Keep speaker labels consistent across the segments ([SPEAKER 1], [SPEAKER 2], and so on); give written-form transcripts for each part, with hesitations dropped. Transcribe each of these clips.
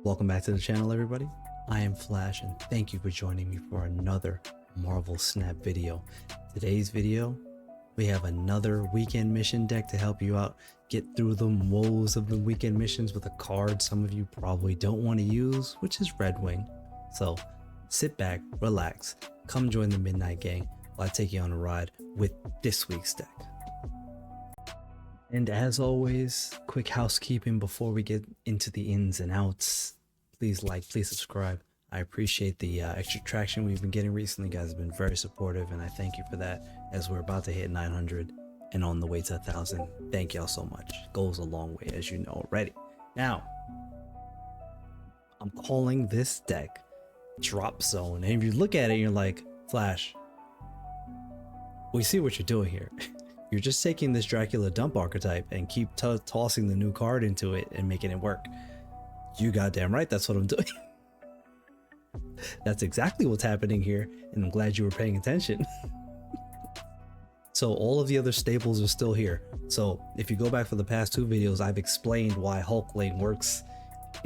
[SPEAKER 1] Welcome back to the channel, everybody. I am Flash and thank you for joining me for another Marvel Snap video. Today's video, we have another weekend mission deck to help you out get through the woes of the weekend missions with a card some of you probably don't want to use, which is RedWing. So sit back, relax, come join the Midnight Gang while I take you on a ride with this week's deck. And as always, quick housekeeping before we get into the ins and outs. Please like, please subscribe. I appreciate the extra traction we've been getting recently. You guys have been very supportive and I thank you for that as we're about to hit 900 and on the way to 1,000. Thank y'all so much. Goes a long way, as you know already. Now, I'm calling this deck Drop Zone. And if you look at it, you're like, Flash, we see what you're doing here. You're just taking this Dracula Dump archetype and keep tossing the new card into it and making it work. You goddamn right, that's what I'm doing. That's exactly what's happening here, and I'm glad you were paying attention. So all of the other staples are still here. So if you go back for the past two videos, I've explained why Hulk Lane works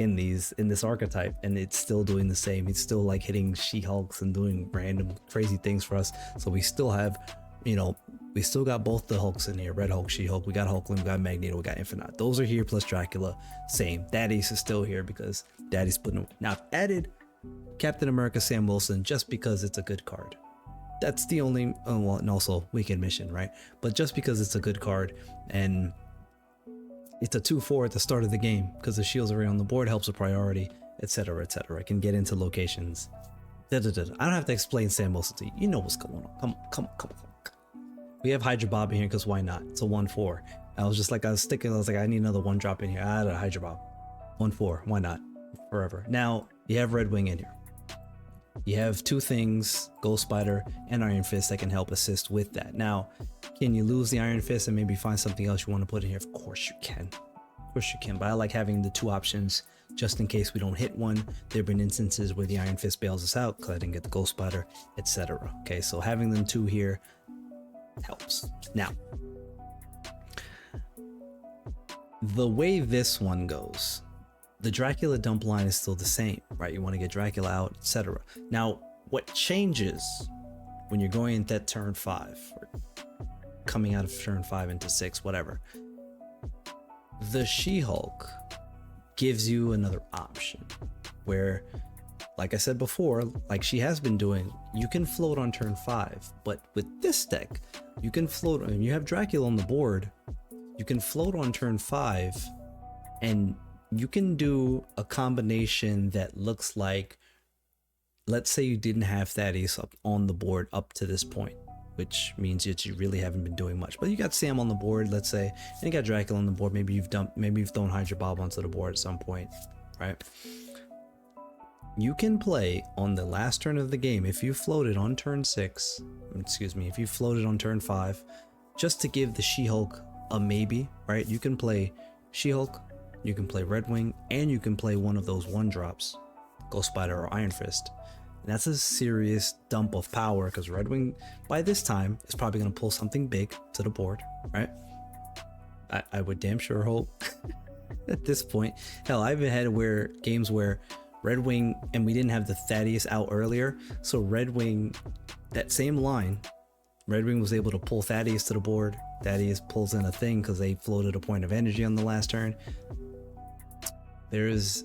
[SPEAKER 1] in this archetype, and it's still doing the same. It's still like hitting She-Hulks and doing random crazy things for us. So we still have, you know, we still got both the Hulks in here, Red Hulk, She-Hulk, we got Hulkling, we got Magneto, we got Infinite. Those are here plus Dracula, same. Daddy's is still here because Daddy's putting them. Now I've added Captain America Sam Wilson just because it's a good card. That's the only, oh, well, and also Weekend Mission, right? But just because it's a good card and it's a 2/4 at the start of the game because the shields are already on the board, helps with priority, etc, etc. I can get into locations. I don't have to explain Sam Wilson to you. You know what's going on. Come on. We have Hydra Bob in here because why not? It's a 1/4. I was like, I need another 1-drop in here. I had a Hydra Bob. 1/4. Why not? Forever. Now, you have RedWing in here. You have two things, Ghost Spider and Iron Fist, that can help assist with that. Now, can you lose the Iron Fist and maybe find something else you want to put in here? Of course you can. Of course you can. But I like having the two options just in case we don't hit one. There have been instances where the Iron Fist bails us out because I didn't get the Ghost Spider, etc. Okay, so having them two here helps. Now, the way this one goes, the Dracula Dump line is still the same, right? You want to get Dracula out, etc. Now, what changes when you're going into turn 5 or coming out of turn 5 into 6, whatever, the She-Hulk gives you another option where, like I said before, like she has been doing, you can float on turn 5, but with this deck, you can float, and you have Dracula on the board, you can float on turn 5 and you can do a combination that looks like, let's say you didn't have Thaddeus up on the board up to this point, which means that you really haven't been doing much, but you got Sam on the board, let's say, and you got Dracula on the board. Maybe you've thrown Hydra Bob onto the board at some point, right? You can play on the last turn of the game, if you floated on turn 6, if you floated on turn 5, just to give the She-Hulk a maybe, right? You can play She-Hulk, you can play RedWing, and you can play one of those 1-drops, Ghost Spider or Iron Fist. And that's a serious dump of power because RedWing, by this time, is probably going to pull something big to the board, right? I would damn sure hope at this point. Hell, I've even had games where RedWing, and we didn't have the Thaddeus out earlier, so RedWing, that same line, RedWing was able to pull Thaddeus to the board. Thaddeus pulls in a thing because they floated a point of energy on the last turn. There's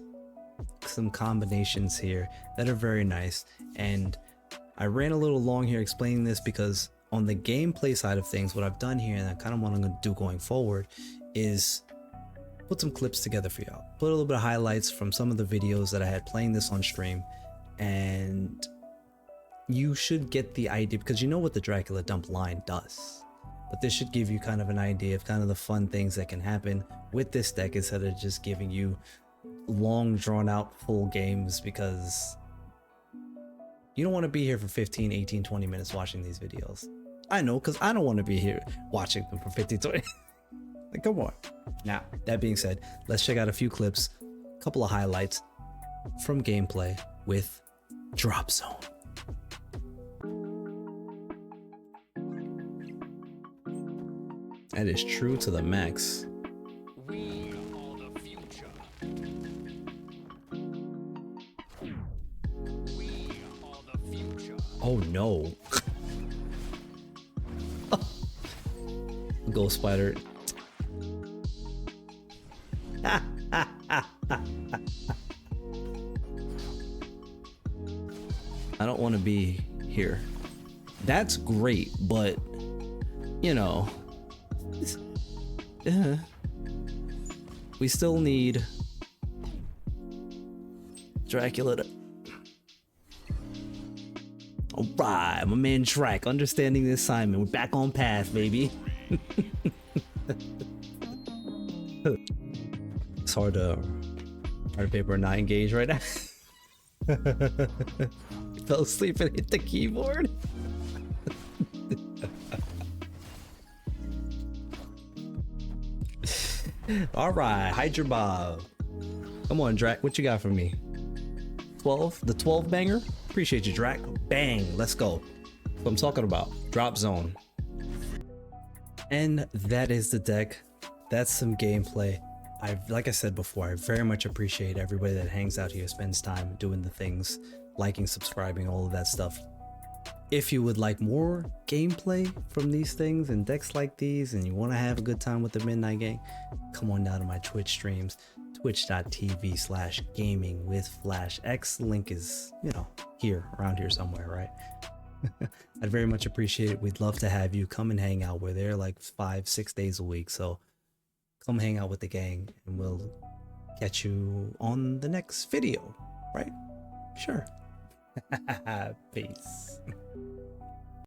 [SPEAKER 1] some combinations here that are very nice, and I ran a little long here explaining this because on the gameplay side of things, what I've done here, and I kind of what I'm going to do going forward, is put some clips together for y'all, put a little bit of highlights from some of the videos that I had playing this on stream, and you should get the idea because you know what the Dracula Dump line does, but this should give you kind of an idea of kind of the fun things that can happen with this deck instead of just giving you long drawn out full games, because you don't want to be here for 15, 18, 20 minutes watching these videos. I know, because I don't want to be here watching them for 15, 20. Like, come on. Now, that being said, let's check out a few clips, a couple of highlights from gameplay with Drop Zone. That is true to the max.
[SPEAKER 2] We are the future.
[SPEAKER 1] Oh no. Ghost spider. I don't want to be here. That's great, but you know, we still need Dracula to... Alright, my man Drac, understanding the assignment. We're back on path, baby. It's hard to paper not engage right now. Fell asleep and hit the keyboard. Alright, Hydra Bob. Come on, Drac, what you got for me? 12? The 12 banger? Appreciate you, Drac. Bang, let's go. What I'm talking about. Drop zone. And that is the deck. That's some gameplay. Like I said before, I very much appreciate everybody that hangs out here, spends time doing the things, liking, subscribing, all of that stuff. If you would like more gameplay from these things and decks like these, and you want to have a good time with the Midnight Gang, come on down to my Twitch streams, twitch.tv/gamingwithflashx. Link is, you know, here, around here somewhere, right? I'd very much appreciate it. We'd love to have you come and hang out. We're there like 5-6 days a week, so come hang out with the gang and we'll catch you on the next video, right? Sure. Peace.